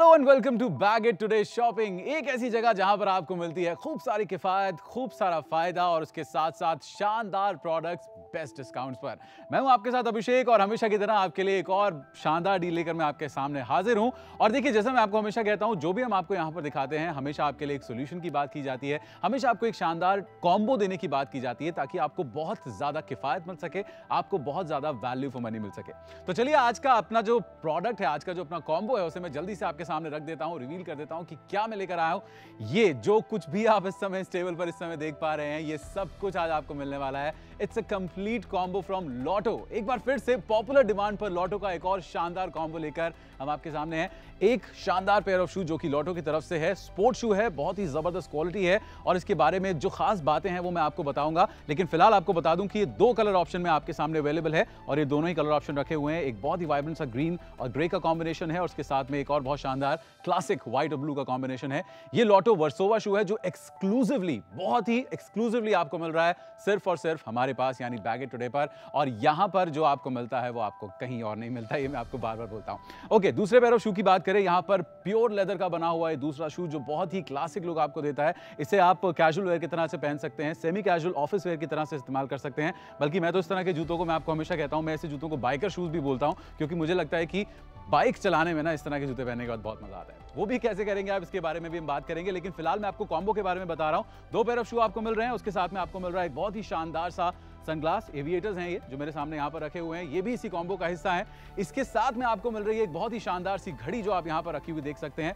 Hello and welcome to bag it today shopping. एक ऐसी जगह जहां पर आपको मिलती है खूब सारी किफायत, खूब सारा फायदा और उसके साथ साथ शानदार प्रोडक्ट्स बेस्ट डिस्काउंट्स पर। मैं हूं आपके साथ अभिषेक और हमेशा की तरह आपके लिए एक और शानदार डील लेकर मैं आपके सामने हाजिर हूं। और देखिए, जैसा मैं आपको हमेशा कहता हूं, जो भी हम आपको यहां पर दिखाते हैं हमेशा आपके लिए एक सोल्यूशन की बात की जाती है, हमेशा आपको एक शानदार कॉम्बो देने की बात की जाती है ताकि आपको बहुत ज्यादा किफायत मिल सके, आपको बहुत ज्यादा वैल्यू फॉर मनी मिल सके। तो चलिए, आज का अपना जो प्रोडक्ट है, आज का जो अपना कॉम्बो है, उसे मैं जल्दी से आपके सामने रख देता हूं, रिवील कर देता हूं कि क्या मैं लेकर आया हूं। ये जो कुछ भी आप इस समय इस टेबल पर इस समय देख पा रहे हैं, ये सब कुछ आज आपको मिलने वाला है। It's a complete combo from Lato. एक बार फिर से पॉपुलर डिमांड पर लॉटो का एक और शानदार कॉम्बो लेकर हम आपके सामने हैं। एक शानदार पेयर ऑफ शू जो कि लॉटो की तरफ से है, स्पोर्ट शू है, बहुत ही जबरदस्त क्वालिटी है और इसके बारे में जो खास बातें हैं वो मैं आपको बताऊंगा। लेकिन फिलहाल आपको बता दूं कि ये दो कलर ऑप्शन में आपके सामने अवेलेबल है और ये दोनों ही कलर ऑप्शन रखे हुए हैं। एक बहुत ही वाइब्रेंट सा ग्रीन और ग्रे का कॉम्बिनेशन है और उसके साथ में एक और बहुत शानदार क्लासिक व्हाइट और ब्लू का कॉम्बिनेशन है। ये लॉटो वर्सोवा शू है जो एक्सक्लूसिवली, बहुत ही एक्सक्लूसिवली आपको मिल रहा है सिर्फ और सिर्फ हमारे पास, यानी बैग इट टुडे पर। और यहां पर जो आपको मिलता है वो आपको कहीं और नहीं मिलता, ये मैं आपको बार बार बोलता हूं। ओके, दूसरे पेयर ऑफ शू की बात करें, यहां पर प्योर लेदर का बना हुआ है दूसरा शू जो बहुत ही क्लासिक लुक आपको देता है। इसे आप कैजुअल वेयर की तरह से पहन सकते हैं, सेमी कैजुअल ऑफिस वेयर की तरह से इस्तेमाल कर सकते हैं। बल्कि मैं तो इस तरह के जूतों को, मैं आपको हमेशा कहता हूं, मैं ऐसे जूतों को बाइकर शूज भी बोलता हूं, क्योंकि मुझे लगता है कि बाइक चलाने में ना इस तरह के जूते पहनने के बाद बहुत मजा आता है। वो भी कैसे करेंगे आप, इसके बारे में भी हम बात करेंगे। लेकिन फिलहाल मैं आपको कॉम्बो के बारे में बता रहा हूं। दो पेयर ऑफ शू आपको मिल रहे हैं, उसके साथ में आपको मिल रहा है एक बहुत ही शानदार सा सनग्लास, एविएटर्स हैं ये जो मेरे सामने यहाँ पर रखे हुए हैं, ये भी इसी कॉम्बो का हिस्सा है। इसके साथ में आपको मिल रही है एक बहुत ही शानदार सी घड़ी जो आप यहाँ पर रखी हुई देख सकते हैं।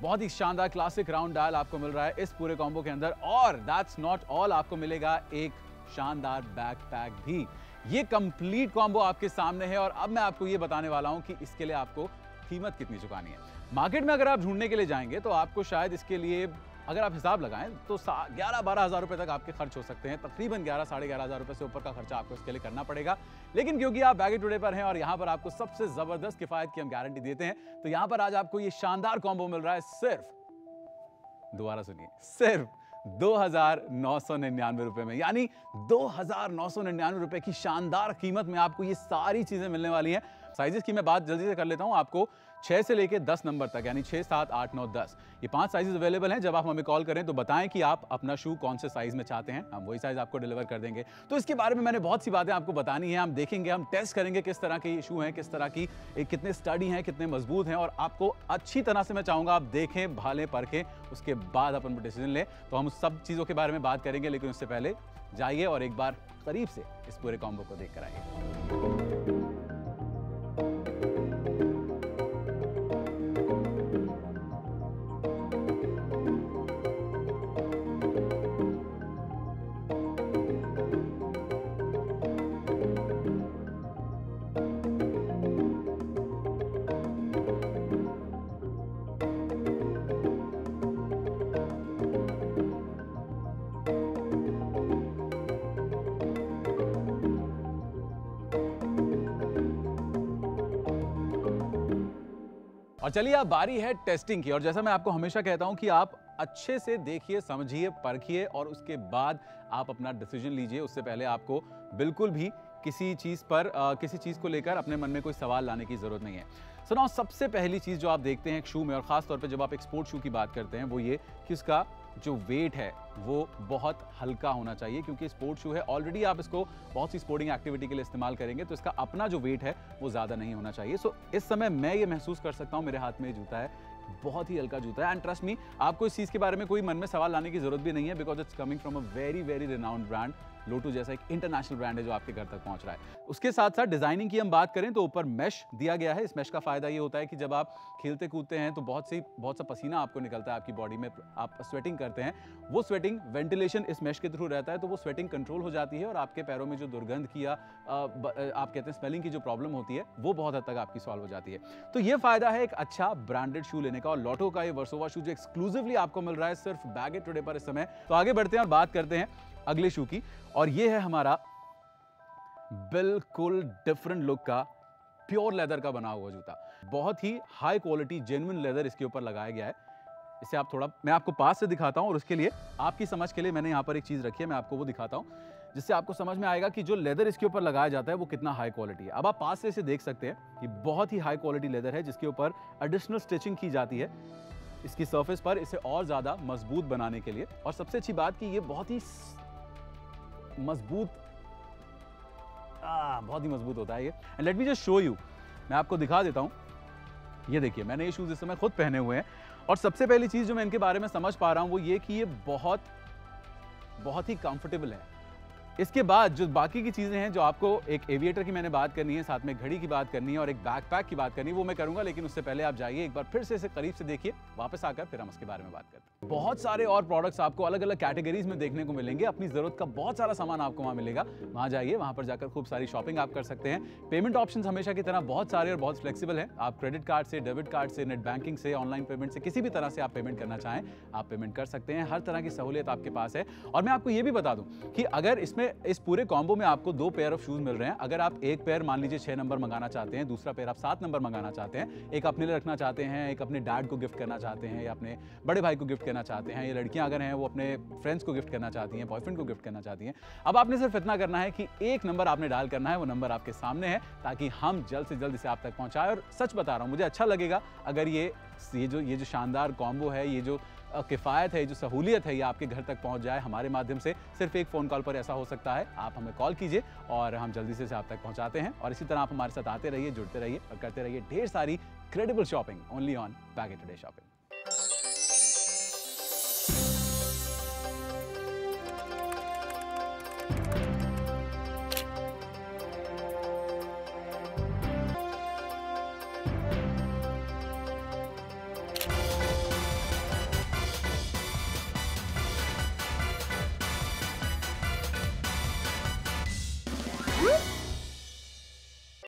बहुत ही शानदार क्लासिक राउंड डायल आपको मिल रहा है इस पूरे कॉम्बो के अंदर। और दैट्स नॉट ऑल, आपको मिलेगा एक शानदार बैकपैक भी। ये कंप्लीट कॉम्बो आपके सामने है और अब मैं आपको ये बताने वाला हूं कि इसके लिए आपको कीमत कितनी चुकानी है। मार्केट में अगर आप ढूंढने के लिए जाएंगे तो आपको शायद इसके लिए, अगर आप हिसाब लगाएं तो 11-12 हज़ार रुपए तक आपके खर्च हो सकते हैं। तकरीबन 11-11.5 हज़ार रुपए से ऊपर का खर्चा आपको इसके लिए करना पड़ेगा। लेकिन क्योंकि आप बैग इट टुडे पर हैं और यहाँ पर आपको सबसे जबरदस्त किफायत की हम गारंटी देते हैं, तो यहाँ पर आज आपको ये शानदार कॉम्बो मिल रहा है सिर्फ, दोबारा सुनिए, सिर्फ 2,999 रुपए में। यानी 2,999 रुपए की शानदार कीमत में आपको ये सारी चीजें मिलने वाली हैं। साइजेस की मैं बात जल्दी से कर लेता हूं। आपको 6 से लेके 10 नंबर तक, यानी 6, 7, 8, 9, 10, ये 5 साइजेस अवेलेबल हैं। जब आप हमें कॉल करें तो बताएं कि आप अपना शू कौन से साइज में चाहते हैं, हम वही साइज आपको डिलीवर कर देंगे। तो इसके बारे में मैंने बहुत सी बातें आपको बतानी है। हम देखेंगे, हम टेस्ट करेंगे किस तरह के ये शू हैं, किस तरह की, कितने स्टडी हैं, कितने मजबूत हैं। और आपको अच्छी तरह से मैं चाहूंगा आप देखें, भालें, परखें, उसके बाद अपन डिसीजन लें। तो हम उस सब चीज़ों के बारे में बात करेंगे, लेकिन उससे पहले जाइए और एक बार करीब से इस पूरे कॉम्बो को देख कर आइए। और चलिए, अब बारी है टेस्टिंग की। और जैसा मैं आपको हमेशा कहता हूं कि आप अच्छे से देखिए, समझिए, परखिए और उसके बाद आप अपना डिसीजन लीजिए। उससे पहले आपको बिल्कुल भी किसी चीज़ पर, किसी चीज़ को लेकर अपने मन में कोई सवाल लाने की ज़रूरत नहीं है। सुनाओ, सबसे पहली चीज़ जो आप देखते हैं एक शू में, और ख़ास तौर पे जब आप एक स्पोर्ट शू की बात करते हैं, वो ये कि उसका जो वेट है वो बहुत हल्का होना चाहिए। क्योंकि स्पोर्ट शू है, ऑलरेडी आप इसको बहुत सी स्पोर्टिंग एक्टिविटी के लिए इस्तेमाल करेंगे, तो इसका अपना जो वेट है वो ज़्यादा नहीं होना चाहिए। सो इस समय मैं ये महसूस कर सकता हूँ, मेरे हाथ में ये जूता है, बहुत ही हल्का जूता है। एंड ट्रस्ट मी, आपको इस चीज़ के बारे में कोई मन में सवाल लाने की जरूरत भी नहीं है, because it's coming from a very very renowned brand. Lotto जैसा एक इंटरनेशनल ब्रांड है जो आपके घर तक पहुंच रहा है। उसके साथ साथ डिजाइनिंग की हम बात करें तो ऊपर मैश दिया गया है। इस मैश का फायदा ये होता है कि जब आप खेलते कूदते हैं तो बहुत सा पसीना आपको निकलता है आपकी बॉडी में, आप स्वेटिंग करते हैं, वो स्वेटिंग वेंटिलेशन इस मैश के थ्रू रहता है, तो वो स्वेटिंग कंट्रोल हो जाती है और आपके पैरों में जो दुर्गंध की या आप कहते हैं स्मेलिंग की जो प्रॉब्लम होती है वो बहुत हद तक आपकी सॉल्व हो जाती है। तो ये फायदा है एक अच्छा ब्रांडेड शू लेने का। और लॉटो का ये वर्सोवा शू जो एक्सक्लूसिवली आपको मिल रहा है सिर्फ बैग इट टुडे पर इस समय। तो आगे बढ़ते हैं और बात करते हैं अगले शू की। और ये है हमारा बिल्कुल डिफरेंट लुक का प्योर लेदर का बना हुआ जूता। बहुत ही हाई क्वालिटी जेन्युइन लेदर इसके ऊपर लगाया गया है। इसे आप थोड़ा, मैं आपको पास से दिखाता हूँ और उसके लिए आपकी समझ के लिए मैंने यहाँ पर एक चीज़ रखी है, मैं आपको वो दिखाता हूँ जिससे आपको समझ में आएगा कि जो लेदर इसके ऊपर लगाया जाता है वो कितना हाई क्वालिटी है। अब आप पास से इसे देख सकते हैं कि बहुत ही हाई क्वालिटी लेदर है जिसके ऊपर एडिशनल स्टिचिंग की जाती है इसकी सरफेस पर, इसे और ज़्यादा मजबूत बनाने के लिए। और सबसे अच्छी बात कि ये बहुत ही मजबूत होता है ये। And let me just show you, मैं आपको दिखा देता हूँ। ये देखिए, मैंने ये शूज़ इस समय खुद पहने हुए हैं और सबसे पहली चीज़ जो मैं इनके बारे में समझ पा रहा हूँ वो ये कि ये बहुत ही कंफर्टेबल है। इसके बाद जो बाकी की चीज़ें हैं, जो आपको एक एविएटर की मैंने बात करनी है, साथ में घड़ी की बात करनी है और एक बैकपैक की बात करनी है, वो मैं करूंगा, लेकिन उससे पहले आप जाइए एक बार फिर से इसे करीब से देखिए, वापस आकर फिर हम इसके बारे में बात करते हैं। बहुत सारे और प्रोडक्ट्स आपको अलग अलग कैटेगरीज में देखने को मिलेंगे, अपनी ज़रूरत का बहुत सारा सामान आपको वहाँ मिलेगा। वहाँ जाइए, वहाँ पर जाकर खूब सारी शॉपिंग आप कर सकते हैं। पेमेंट ऑप्शन हमेशा की तरह बहुत सारे और बहुत फ्लेक्सिबल हैं। आप क्रेडिट कार्ड से, डेबिट कार्ड से, नेट बैंकिंग से, ऑनलाइन पेमेंट से, किसी भी तरह से आप पेमेंट करना चाहें आप पेमेंट कर सकते हैं। हर तरह की सहूलियत आपके पास है। और मैं आपको ये भी बता दूं कि अगर इसमें इस पूरे कॉम्बो में आपको 2 पेयर ऑफ शूज मिल रहे हैं। अगर आप एक पेयर मान लीजिए 6 नंबर मंगाना चाहते हैं, दूसरा पेयर आप 7 नंबर मंगाना चाहते हैं, एक अपने लिए रखना चाहते हैं, एक अपने डैड को गिफ्ट करना चाहते हैं या अपने बड़े भाई को गिफ्ट करना चाहते हैं, या लड़कियां अगर हैं वो अपने फ्रेंड्स को गिफ्ट करना चाहती हैं, बॉयफ्रेंड को गिफ्ट करना चाहती हैं, अब आपने सिर्फ इतना करना है कि एक नंबर आपने डायल करना है, वो नंबर आपके सामने है, ताकि हम जल्द से जल्द इसे आप तक पहुंचाएं। और सच बता रहा हूं, मुझे अच्छा लगेगा अगर ये जो शानदार कॉम्बो है, ये जो किफ़ायत है, जो सहूलियत है, ये आपके घर तक पहुंच जाए हमारे माध्यम से। सिर्फ एक फ़ोन कॉल पर ऐसा हो सकता है। आप हमें कॉल कीजिए और हम जल्दी से आप तक पहुंचाते हैं। और इसी तरह आप हमारे साथ आते रहिए, जुड़ते रहिए और करते रहिए ढेर सारी credible shopping only on bag it today shopping. Whoop!